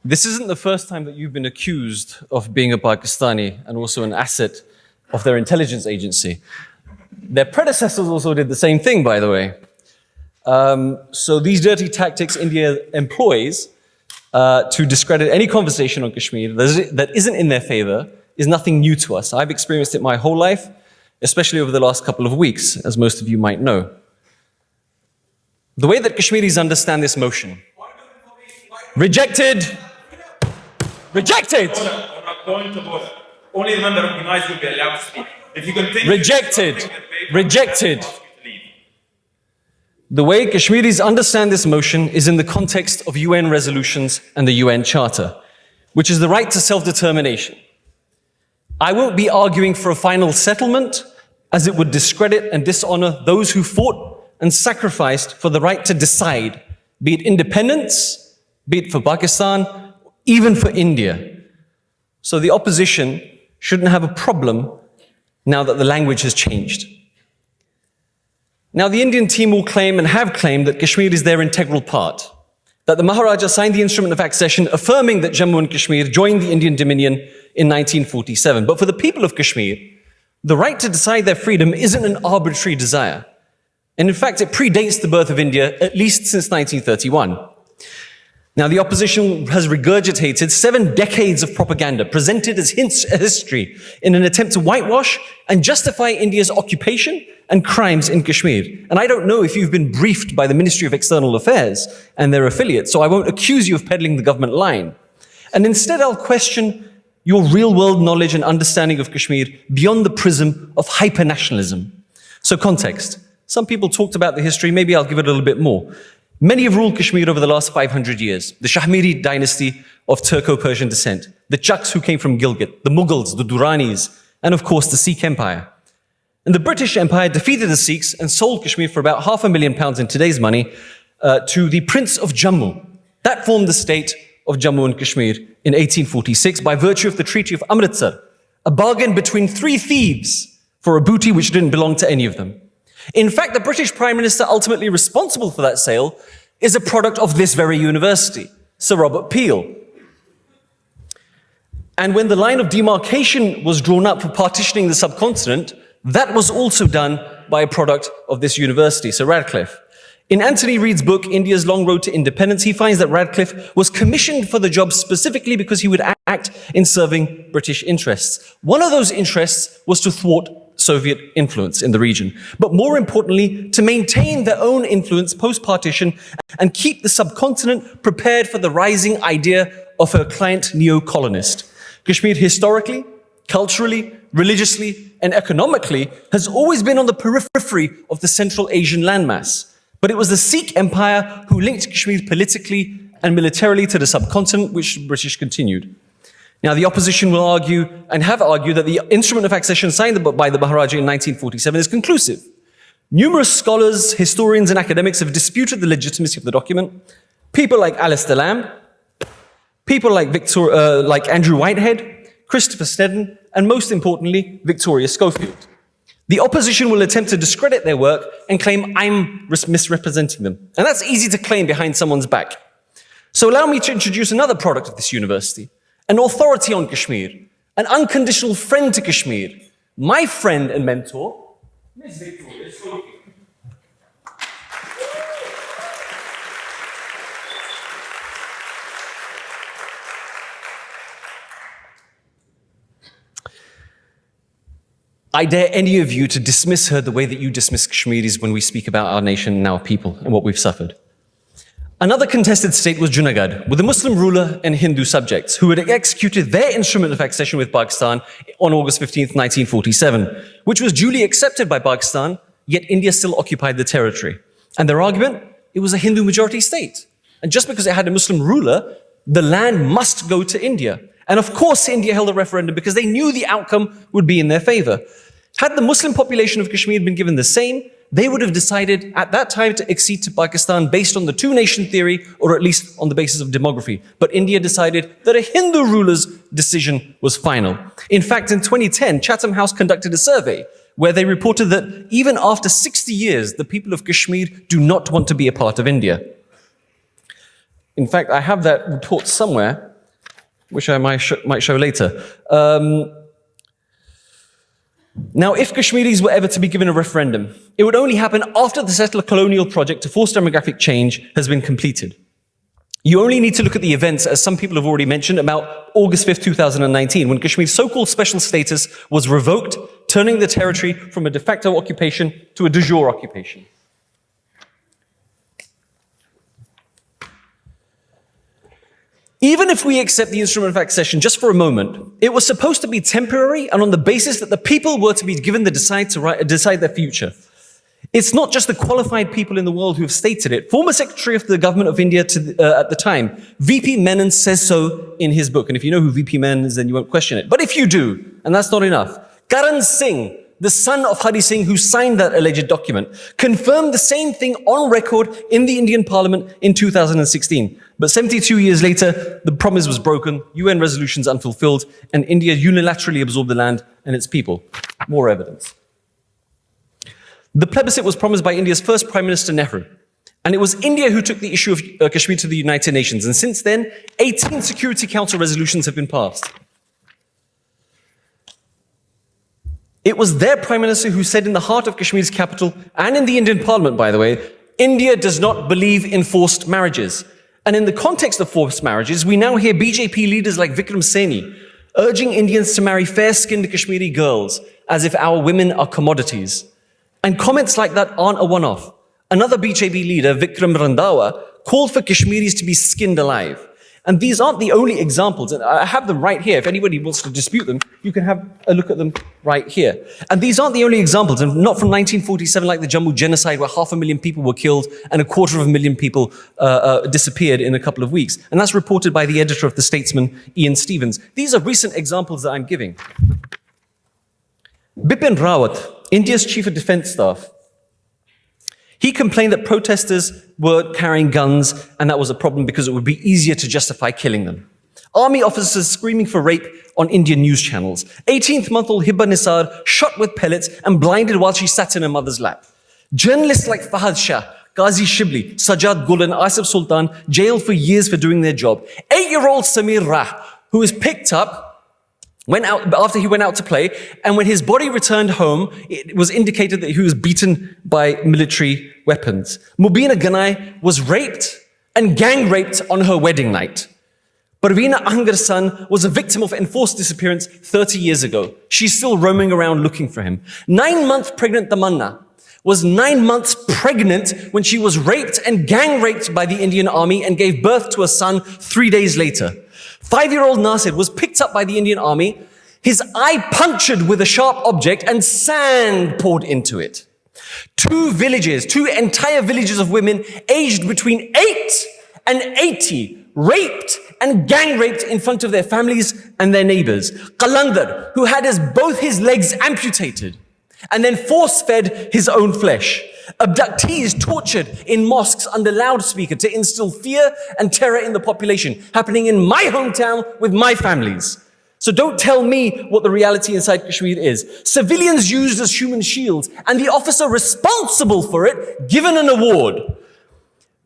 This isn't the first time that you've been accused of being a Pakistani and also an asset of their intelligence agency. Their predecessors also did the same thing, by the way. So these dirty tactics India employs to discredit any conversation on Kashmir that isn't in their favor is nothing new to us. I've experienced it my whole life, especially over the last couple of weeks, as most of you might know. The way that Kashmiris understand this motion. Rejected! Rejected! Only the member recognized will be allowed to speak. If you continue, rejected! Rejected! The way Kashmiris understand this motion is in the context of UN resolutions and the UN Charter, which is the right to self-determination. I won't be arguing for a final settlement, as it would discredit and dishonor those who fought and sacrificed for the right to decide, be it independence, be it for Pakistan, even for India. So the opposition shouldn't have a problem now that the language has changed. Now the Indian team will claim and have claimed that Kashmir is their integral part, that the Maharaja signed the instrument of accession affirming that Jammu and Kashmir joined the Indian Dominion in 1947. But for the people of Kashmir, the right to decide their freedom isn't an arbitrary desire. And in fact, it predates the birth of India, at least since 1931. Now, the opposition has regurgitated 7 decades of propaganda presented as history in an attempt to whitewash and justify India's occupation and crimes in Kashmir. And I don't know if you've been briefed by the Ministry of External Affairs and their affiliates, so I won't accuse you of peddling the government line. And instead, I'll question your real-world knowledge and understanding of Kashmir beyond the prism of hyper-nationalism. So context. Some people talked about the history, maybe I'll give it a little bit more. Many have ruled Kashmir over the last 500 years. The Shahmiri dynasty of Turco-Persian descent, the Chucks who came from Gilgit, the Mughals, the Duranis, and of course the Sikh Empire. And the British Empire defeated the Sikhs and sold Kashmir for about £500,000 in today's money to the Prince of Jammu. That formed the state of Jammu and Kashmir in 1846 by virtue of the Treaty of Amritsar, a bargain between 3 thieves for a booty which didn't belong to any of them. In fact, the British Prime Minister ultimately responsible for that sale is a product of this very university, Sir Robert Peel. And when the line of demarcation was drawn up for partitioning the subcontinent, that was also done by a product of this university, Sir Radcliffe. In Anthony Reid's book, India's Long Road to Independence, he finds that Radcliffe was commissioned for the job specifically because he would act in serving British interests. One of those interests was to thwart Soviet influence in the region, but more importantly, to maintain their own influence post-partition and keep the subcontinent prepared for the rising idea of a client neo-colonist. Kashmir historically, culturally, religiously, and economically has always been on the periphery of the Central Asian landmass. But it was the Sikh Empire who linked Kashmir politically and militarily to the subcontinent, which the British continued. Now, the opposition will argue, and have argued, that the instrument of accession signed by the Maharaja in 1947 is conclusive. Numerous scholars, historians, and academics have disputed the legitimacy of the document. People like Alistair Lamb, people like Andrew Whitehead, Christopher Snedden, and most importantly, Victoria Schofield. The opposition will attempt to discredit their work and claim I'm misrepresenting them. And that's easy to claim behind someone's back. So allow me to introduce another product of this university, an authority on Kashmir, an unconditional friend to Kashmir, my friend and mentor, Ms. Victoria Schofield. I dare any of you to dismiss her the way that you dismiss Kashmiris when we speak about our nation and our people and what we've suffered. Another contested state was Junagadh, with a Muslim ruler and Hindu subjects who had executed their instrument of accession with Pakistan on August 15th, 1947, which was duly accepted by Pakistan, yet India still occupied the territory. And their argument, it was a Hindu majority state. And just because it had a Muslim ruler, the land must go to India. And of course, India held a referendum because they knew the outcome would be in their favor. Had the Muslim population of Kashmir been given the same, they would have decided at that time to accede to Pakistan based on the two-nation theory, or at least on the basis of demography. But India decided that a Hindu ruler's decision was final. In fact, in 2010, Chatham House conducted a survey where they reported that even after 60 years, the people of Kashmir do not want to be a part of India. In fact, I have that report somewhere. which I might show later. Now, if Kashmiris were ever to be given a referendum, it would only happen after the settler colonial project to force demographic change has been completed. You only need to look at the events, as some people have already mentioned, about August 5th, 2019, when Kashmir's so-called special status was revoked, turning the territory from a de facto occupation to a de jure occupation. Even if we accept the instrument of accession just for a moment, it was supposed to be temporary and on the basis that the people were to be given the decide their future. It's not just the qualified people in the world who have stated it. Former Secretary of the Government of India at the time, VP Menon, says so in his book. And if you know who VP Menon is, then you won't question it. But if you do, and that's not enough, Karan Singh, the son of Hari Singh who signed that alleged document, confirmed the same thing on record in the Indian Parliament in 2016. But 72 years later, the promise was broken, UN resolutions unfulfilled, and India unilaterally absorbed the land and its people. More evidence. The plebiscite was promised by India's first Prime Minister Nehru, and it was India who took the issue of Kashmir to the United Nations, and since then, 18 Security Council resolutions have been passed. It was their Prime Minister who said in the heart of Kashmir's capital, and in the Indian Parliament, by the way, India does not believe in forced marriages. And in the context of forced marriages, we now hear BJP leaders like Vikram Saini urging Indians to marry fair-skinned Kashmiri girls as if our women are commodities. And comments like that aren't a one-off. Another BJP leader, Vikram Randhawa, called for Kashmiris to be skinned alive. And these aren't the only examples, and I have them right here. If anybody wants to dispute them, you can have a look at them right here. And these aren't the only examples, and not from 1947 like the Jammu genocide where 500,000 people were killed and 250,000 people disappeared in a couple of weeks. And that's reported by the editor of The Statesman, Ian Stevens. These are recent examples that I'm giving. Bipin Rawat, India's Chief of Defense Staff, he complained that protesters were carrying guns and that was a problem because it would be easier to justify killing them. Army officers screaming for rape on Indian news channels. 18th-month-old Hibba Nisar shot with pellets and blinded while she sat in her mother's lap. Journalists like Fahad Shah, Qazi Shibli, Sajjad Gul and Asif Sultan jailed for years for doing their job. 8-year-old Samir Rah, who was picked up after he went out to play, and when his body returned home, it was indicated that he was beaten by military weapons. Mubina Ganai was raped and gang raped on her wedding night. Parveena Ahangar's son was a victim of enforced disappearance 30 years ago. She's still roaming around looking for him. 9-month pregnant Tamanna was 9 months pregnant when she was raped and gang raped by the Indian Army and gave birth to a son 3 days later. 5-year-old Nasir was picked up by the Indian Army, his eye punctured with a sharp object and sand poured into it. 2 entire villages of women aged between 8 and 80 raped and gang raped in front of their families and their neighbors. Qalandar, who had both his legs amputated and then force-fed his own flesh. Abductees tortured in mosques under loudspeaker to instill fear and terror in the population, happening in my hometown with my families. So don't tell me what the reality inside Kashmir is. Civilians used as human shields, and the officer responsible for it given an award.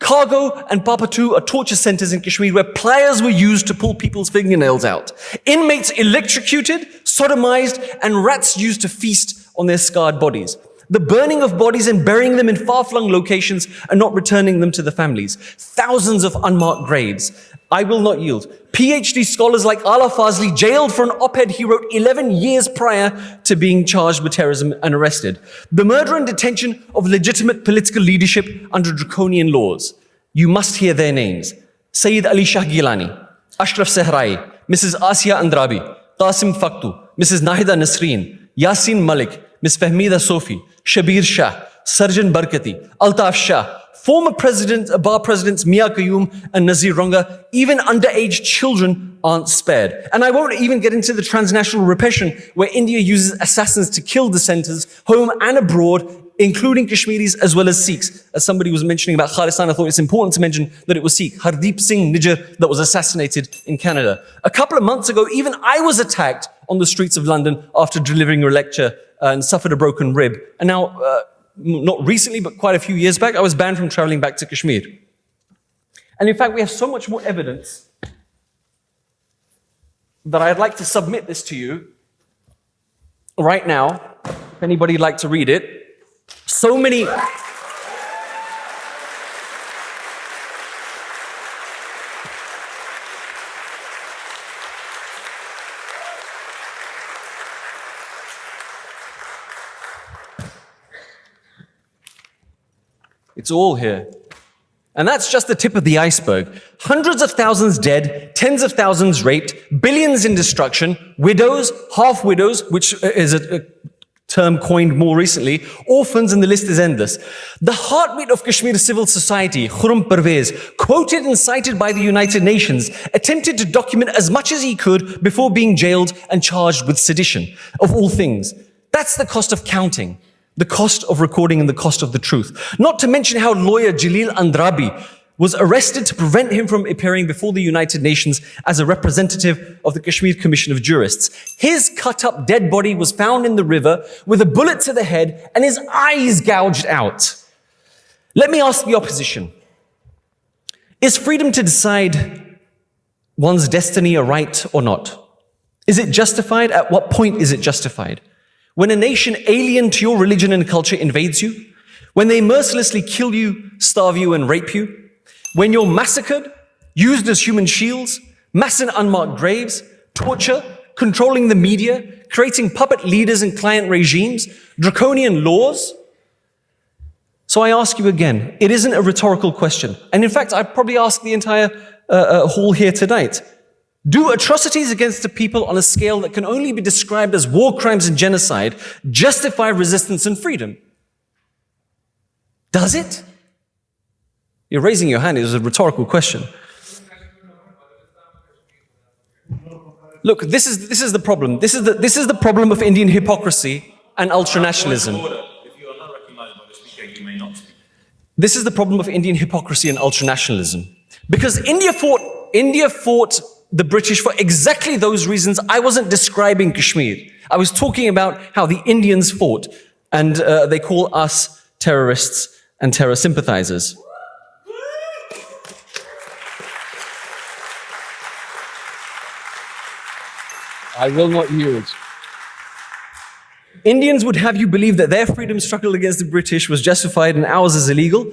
Kargo and Papatu are torture centers in Kashmir where pliers were used to pull people's fingernails out. Inmates electrocuted, sodomized, and rats used to feast on their scarred bodies. The burning of bodies and burying them in far-flung locations and not returning them to the families. Thousands of unmarked graves. I will not yield. PhD scholars like Ala Fazli jailed for an op-ed he wrote 11 years prior to being charged with terrorism and arrested. The murder and detention of legitimate political leadership under draconian laws. You must hear their names. Sayyid Ali Shah Gilani, Ashraf Sehrai, Mrs. Asiya Andrabi, Qasim Faktu, Mrs. Nahida Nasreen, Yasin Malik, Ms. Fahmida Sofi, Shabir Shah, Sarjan Barkati, Altaf Shah, former bar presidents Mia Qayyum and Nazir Ronga, even underage children aren't spared. And I won't even get into the transnational repression where India uses assassins to kill dissenters, home and abroad, including Kashmiris as well as Sikhs. As somebody was mentioning about Khalistan, I thought it's important to mention that it was Sikh, Hardeep Singh Nijjar, that was assassinated in Canada. A couple of months ago, even I was attacked on the streets of London after delivering a lecture and suffered a broken rib. And now, not recently, but quite a few years back, I was banned from traveling back to Kashmir. And in fact, we have so much more evidence that I'd like to submit this to you right now, if anybody'd like to read it. So many... It's all here. And that's just the tip of the iceberg. Hundreds of thousands dead, tens of thousands raped, billions in destruction, widows, half-widows, which is a term coined more recently, orphans, and the list is endless. The heartbeat of Kashmir civil society, Khurram Parvez, quoted and cited by the United Nations, attempted to document as much as he could before being jailed and charged with sedition, of all things. That's the cost of counting. The cost of recording and the cost of the truth. Not to mention how lawyer Jalil Andrabi was arrested to prevent him from appearing before the United Nations as a representative of the Kashmir Commission of Jurists. His cut-up dead body was found in the river with a bullet to the head and his eyes gouged out. Let me ask the opposition. Is freedom to decide one's destiny a right or not? Is it justified? At what point is it justified? When a nation alien to your religion and culture invades you, when they mercilessly kill you, starve you, and rape you, when you're massacred, used as human shields, mass and unmarked graves, torture, controlling the media, creating puppet leaders and client regimes, draconian laws. So I ask you again, it isn't a rhetorical question. And in fact, I probably ask the entire hall here tonight. Do atrocities against the people on a scale that can only be described as war crimes and genocide justify resistance and freedom? Does it? You're raising your hand. It was a rhetorical question. Look, this is the problem. This is the problem of Indian hypocrisy and ultranationalism. If you are not recognized by the speaker, you may not speak. This is the problem of Indian hypocrisy and ultranationalism. Because India fought the British for exactly those reasons. I wasn't describing Kashmir. I was talking about how the Indians fought, and they call us terrorists and terror sympathizers. I will not yield. Indians would have you believe that their freedom struggle against the British was justified and ours is illegal.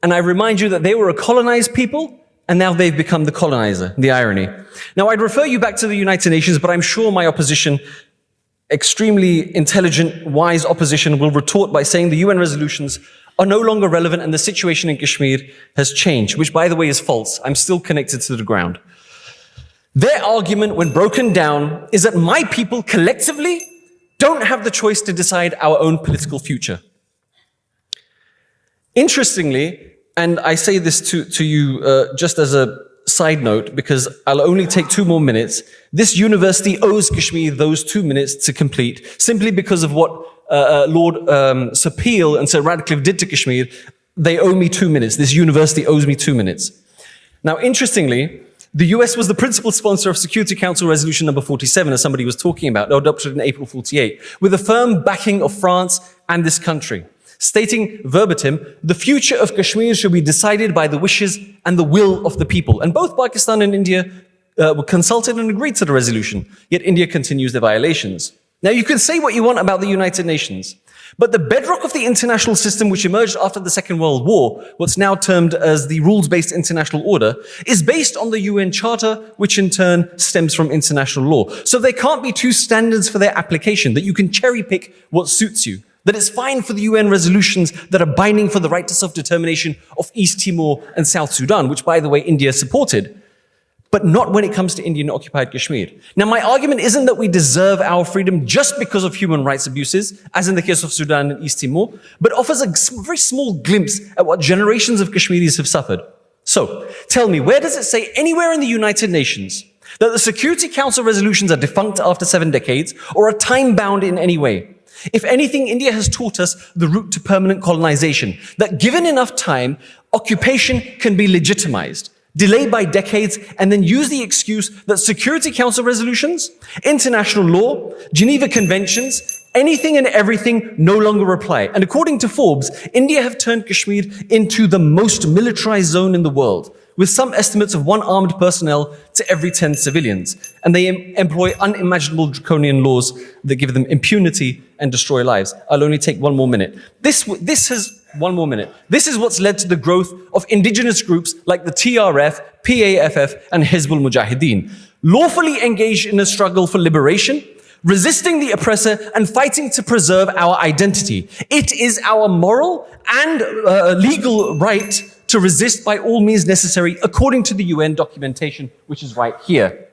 And I remind you that they were a colonized people, and now they've become the colonizer, the irony. Now, I'd refer you back to the United Nations, but I'm sure my opposition, extremely intelligent, wise opposition, will retort by saying the UN resolutions are no longer relevant and the situation in Kashmir has changed, which, by the way, is false. I'm still connected to the ground. Their argument, when broken down, is that my people collectively don't have the choice to decide our own political future. Interestingly, and I say this to you just as a side note, because I'll only take 2 more minutes. This university owes Kashmir those 2 minutes to complete, simply because of what Lord Sir Peel and Sir Radcliffe did to Kashmir. They owe me 2 minutes. This university owes me 2 minutes. Now, interestingly, the US was the principal sponsor of Security Council Resolution number 47, as somebody was talking about, adopted in April 48, with the firm backing of France and this country, stating verbatim, the future of Kashmir should be decided by the wishes and the will of the people. And both Pakistan and India were consulted and agreed to the resolution, yet India continues their violations. Now, you can say what you want about the United Nations, but the bedrock of the international system which emerged after the Second World War, what's now termed as the rules-based international order, is based on the UN Charter, which in turn stems from international law. So there can't be 2 standards for their application, that you can cherry-pick what suits you. That it's fine for the UN resolutions that are binding for the right to self-determination of East Timor and South Sudan, which, by the way, India supported, but not when it comes to Indian-occupied Kashmir. Now, my argument isn't that we deserve our freedom just because of human rights abuses, as in the case of Sudan and East Timor, but offers a very small glimpse at what generations of Kashmiris have suffered. So, tell me, where does it say anywhere in the United Nations that the Security Council resolutions are defunct after 7 decades or are time-bound in any way? If anything, India has taught us the route to permanent colonization, that given enough time, occupation can be legitimized, delayed by decades, and then use the excuse that Security Council resolutions, international law, Geneva Conventions, anything and everything no longer apply. And according to Forbes, India have turned Kashmir into the most militarized zone in the world, with some estimates of 1 armed personnel to every 10 civilians. And they employ unimaginable draconian laws that give them impunity and destroy lives. I'll only take 1 more minute. This is what's led to the growth of indigenous groups like the TRF, PAFF, and Hizbul Mujahideen, lawfully engaged in a struggle for liberation, resisting the oppressor and fighting to preserve our identity. It is our moral and legal right to resist by all means necessary, according to the UN documentation, which is right here.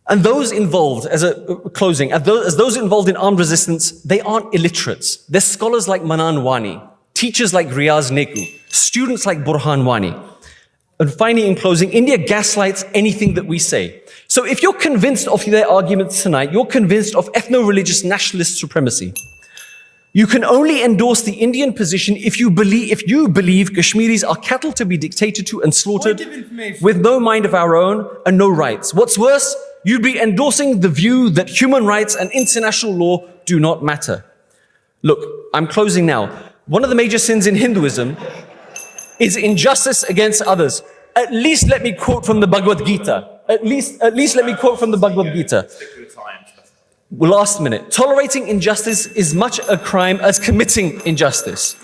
And those involved, as those involved in armed resistance, they aren't illiterates. They're scholars like Manan Wani, teachers like Riaz Neku, students like Burhan Wani. And finally, in closing, India gaslights anything that we say. So if you're convinced of their arguments tonight, you're convinced of ethno-religious nationalist supremacy. You can only endorse the Indian position if you believe Kashmiris are cattle to be dictated to and slaughtered with no mind of our own and no rights. What's worse, you'd be endorsing the view that human rights and international law do not matter. Look, I'm closing now. One of the major sins in Hinduism is injustice against others. At least let me quote from the Bhagavad Gita. At least let me quote from the Bhagavad Gita. Last minute. Tolerating injustice is much a crime as committing injustice.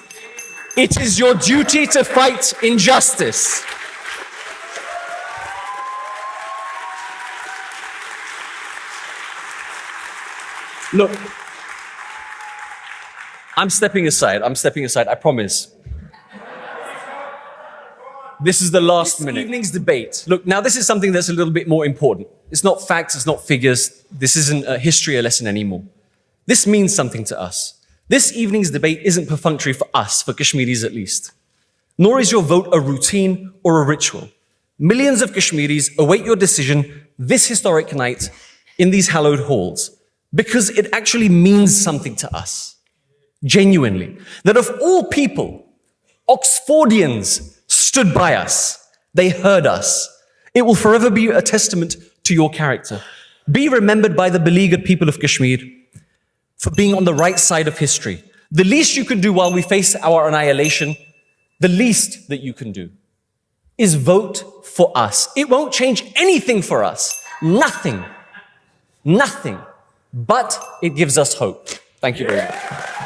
It is your duty to fight injustice. Look, I'm stepping aside, I promise. This is the last minute. This evening's debate. Look, now this is something that's a little bit more important. It's not facts, it's not figures. This isn't a history lesson anymore. This means something to us. This evening's debate isn't perfunctory for us, for Kashmiris at least. Nor is your vote a routine or a ritual. Millions of Kashmiris await your decision this historic night in these hallowed halls because it actually means something to us. Genuinely. That of all people, Oxfordians stood by us. They heard us. It will forever be a testament to your character. Be remembered by the beleaguered people of Kashmir for being on the right side of history. The least you can do while we face our annihilation, the least that you can do, is vote for us. It won't change anything for us. Nothing. Nothing. But it gives us hope. Thank you very much.